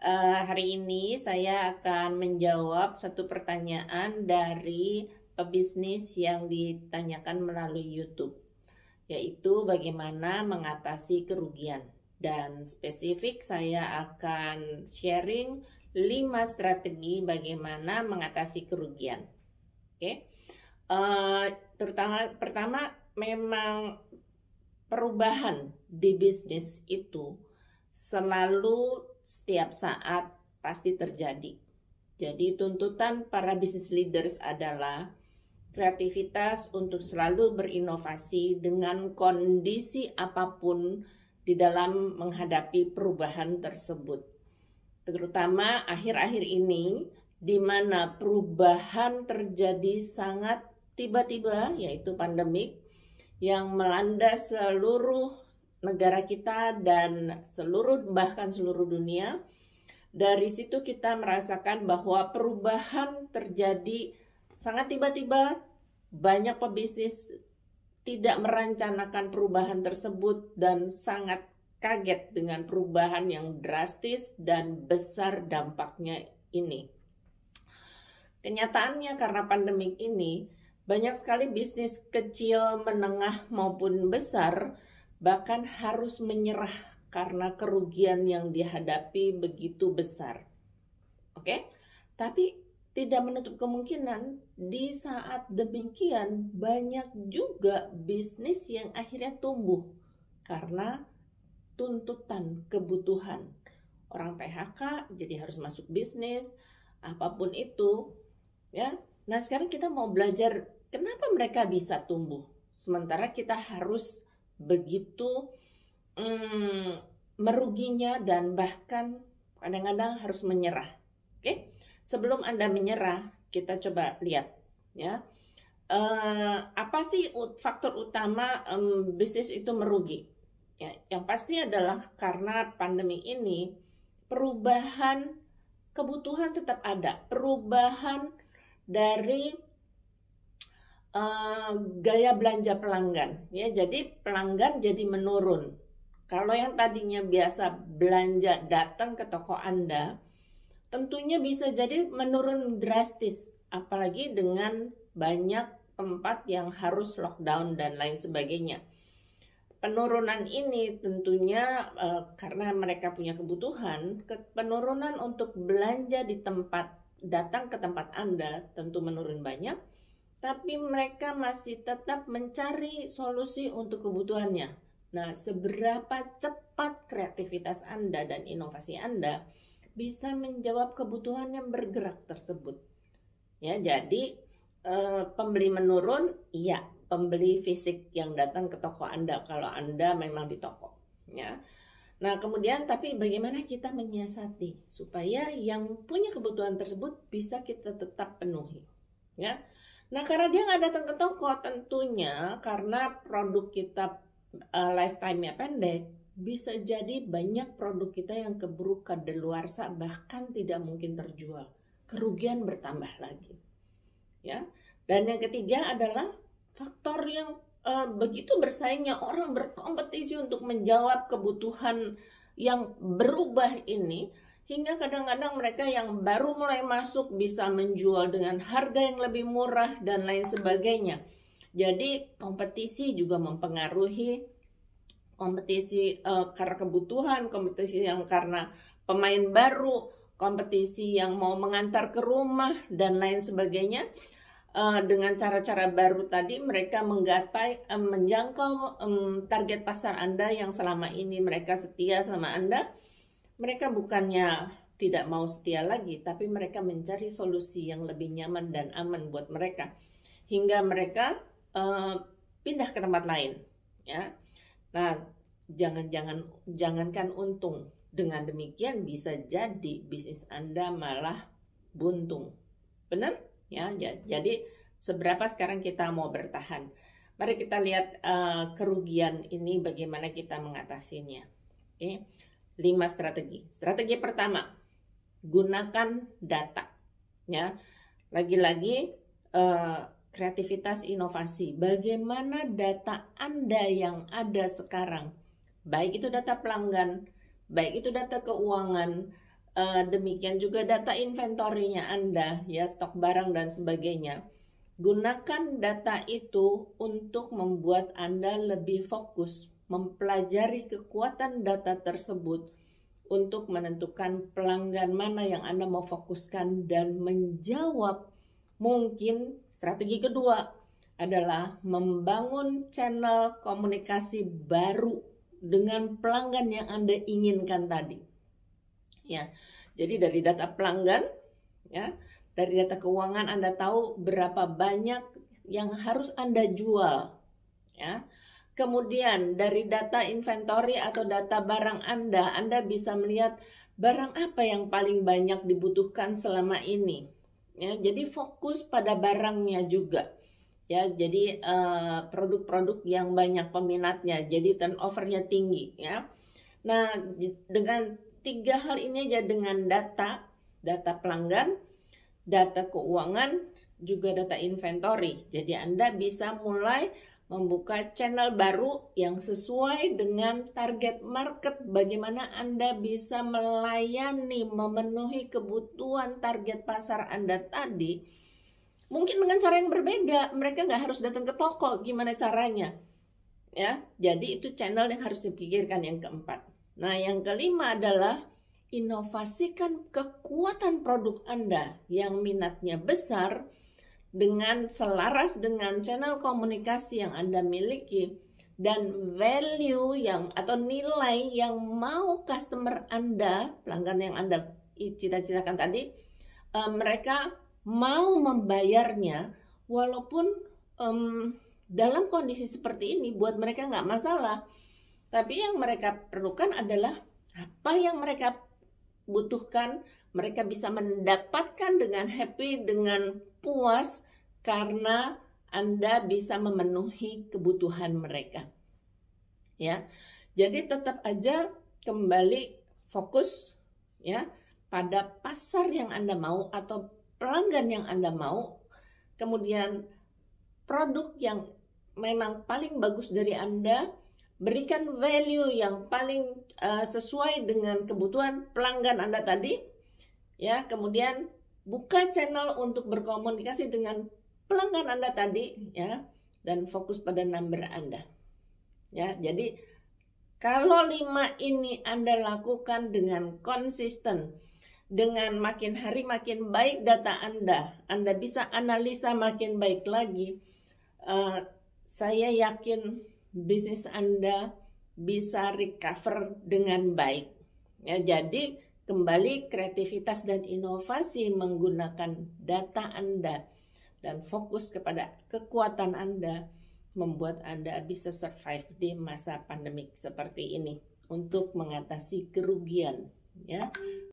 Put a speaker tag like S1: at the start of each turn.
S1: Hari ini saya akan menjawab satu pertanyaan dari pebisnis yang ditanyakan melalui YouTube, yaitu bagaimana mengatasi kerugian. Dan spesifik saya akan sharing 5 strategi bagaimana mengatasi kerugian. Oke, pertama memang perubahan di bisnis itu selalu setiap saat pasti terjadi. Jadi tuntutan para business leaders adalah kreativitas untuk selalu berinovasi dengan kondisi apapun di dalam menghadapi perubahan tersebut. Terutama akhir-akhir ini di mana perubahan terjadi sangat tiba-tiba, yaitu pandemik yang melanda seluruh negara kita dan bahkan seluruh dunia. Dari situ kita merasakan bahwa perubahan terjadi sangat tiba-tiba. Banyak pebisnis tidak merencanakan perubahan tersebut dan sangat kaget dengan perubahan yang drastis dan besar dampaknya ini. Kenyataannya karena pandemik ini, banyak sekali bisnis kecil, menengah maupun besar bahkan harus menyerah karena kerugian yang dihadapi begitu besar. Oke? Tapi tidak menutup kemungkinan di saat demikian banyak juga bisnis yang akhirnya tumbuh karena tuntutan kebutuhan. Orang PHK jadi harus masuk bisnis, apapun itu, ya. Nah, sekarang kita mau belajar kenapa mereka bisa tumbuh sementara kita harus begitu meruginya dan bahkan kadang-kadang harus menyerah. Oke, sebelum Anda menyerah, kita coba lihat ya, apa sih faktor utama bisnis itu merugi? Ya, yang pasti adalah karena pandemi ini perubahan kebutuhan tetap ada, perubahan dari gaya belanja pelanggan ya, jadi pelanggan jadi menurun. Kalau yang tadinya biasa belanja datang ke toko Anda, tentunya bisa jadi menurun drastis, apalagi dengan banyak tempat yang harus lockdown dan lain sebagainya. Penurunan ini tentunya karena mereka punya kebutuhan, penurunan untuk belanja di tempat, datang ke tempat Anda tentu menurun banyak, tapi mereka masih tetap mencari solusi untuk kebutuhannya. Nah, seberapa cepat kreativitas Anda dan inovasi Anda bisa menjawab kebutuhan yang bergerak tersebut. Ya, jadi pembeli menurun, iya, pembeli fisik yang datang ke toko Anda kalau Anda memang di toko, ya. Nah, kemudian tapi bagaimana kita menyiasati supaya yang punya kebutuhan tersebut bisa kita tetap penuhi, ya. Nah, karena dia nggak datang ke toko, tentunya karena produk kita lifetime-nya pendek, bisa jadi banyak produk kita yang keburu kadaluarsa, bahkan tidak mungkin terjual. Kerugian bertambah lagi. Ya. Dan yang ketiga adalah faktor yang begitu bersaingnya, orang berkompetisi untuk menjawab kebutuhan yang berubah ini, hingga kadang-kadang mereka yang baru mulai masuk bisa menjual dengan harga yang lebih murah dan lain sebagainya. Jadi kompetisi juga mempengaruhi, kompetisi karena kebutuhan, kompetisi yang karena pemain baru, kompetisi yang mau mengantar ke rumah dan lain sebagainya. Dengan cara-cara baru tadi mereka menggapai, menjangkau target pasar Anda yang selama ini mereka setia sama Anda. Mereka bukannya tidak mau setia lagi, tapi mereka mencari solusi yang lebih nyaman dan aman buat mereka, hingga mereka pindah ke tempat lain. Ya, nah jangankan untung, dengan demikian bisa jadi bisnis Anda malah buntung. Benar? Ya, jadi seberapa sekarang kita mau bertahan? Mari kita lihat kerugian ini bagaimana kita mengatasinya. Oke. 5 strategi. Strategi pertama, gunakan data. Ya, lagi-lagi kreativitas inovasi. Bagaimana data Anda yang ada sekarang, baik itu data pelanggan, baik itu data keuangan, Demikian juga data inventory-nya Anda, ya, stok barang dan sebagainya. Gunakan data itu untuk membuat Anda lebih fokus, mempelajari kekuatan data tersebut untuk menentukan pelanggan mana yang Anda mau fokuskan dan menjawab. Mungkin strategi kedua adalah membangun channel komunikasi baru dengan pelanggan yang Anda inginkan tadi. Ya, jadi dari data pelanggan, ya, dari data keuangan Anda tahu berapa banyak yang harus Anda jual, ya. Kemudian dari data inventory atau data barang Anda bisa melihat barang apa yang paling banyak dibutuhkan selama ini. Ya, jadi fokus pada barangnya juga. Ya, jadi produk-produk yang banyak peminatnya, jadi turnovernya tinggi, ya. Nah, dengan 3 hal ini aja, dengan data pelanggan, data keuangan, juga data inventory. Jadi Anda bisa mulai membuka channel baru yang sesuai dengan target market, bagaimana Anda bisa melayani, memenuhi kebutuhan target pasar Anda tadi. Mungkin dengan cara yang berbeda, mereka nggak harus datang ke toko, gimana caranya? Ya, jadi itu channel yang harus dipikirkan yang keempat. Nah, yang kelima adalah inovasikan kekuatan produk Anda yang minatnya besar dengan selaras dengan channel komunikasi yang Anda miliki dan value yang atau nilai yang mau customer Anda, pelanggan yang Anda cita-citakan tadi, mereka mau membayarnya walaupun dalam kondisi seperti ini buat mereka nggak masalah. Tapi yang mereka perlukan adalah apa yang mereka butuhkan, mereka bisa mendapatkan dengan happy, dengan puas, karena Anda bisa memenuhi kebutuhan mereka. Ya, jadi tetap aja kembali fokus, ya, pada pasar yang Anda mau atau pelanggan yang Anda mau, kemudian produk yang memang paling bagus dari Anda, berikan value yang paling sesuai dengan kebutuhan pelanggan Anda tadi, ya. Kemudian buka channel untuk berkomunikasi dengan pelanggan Anda tadi, ya, dan fokus pada number Anda, ya. Jadi kalau 5 ini Anda lakukan dengan konsisten, dengan makin hari makin baik data Anda bisa analisa makin baik lagi. Saya yakin bisnis Anda bisa recover dengan baik. Ya, jadi kembali kreativitas dan inovasi menggunakan data Anda dan fokus kepada kekuatan Anda membuat Anda bisa survive di masa pandemik seperti ini untuk mengatasi kerugian, ya.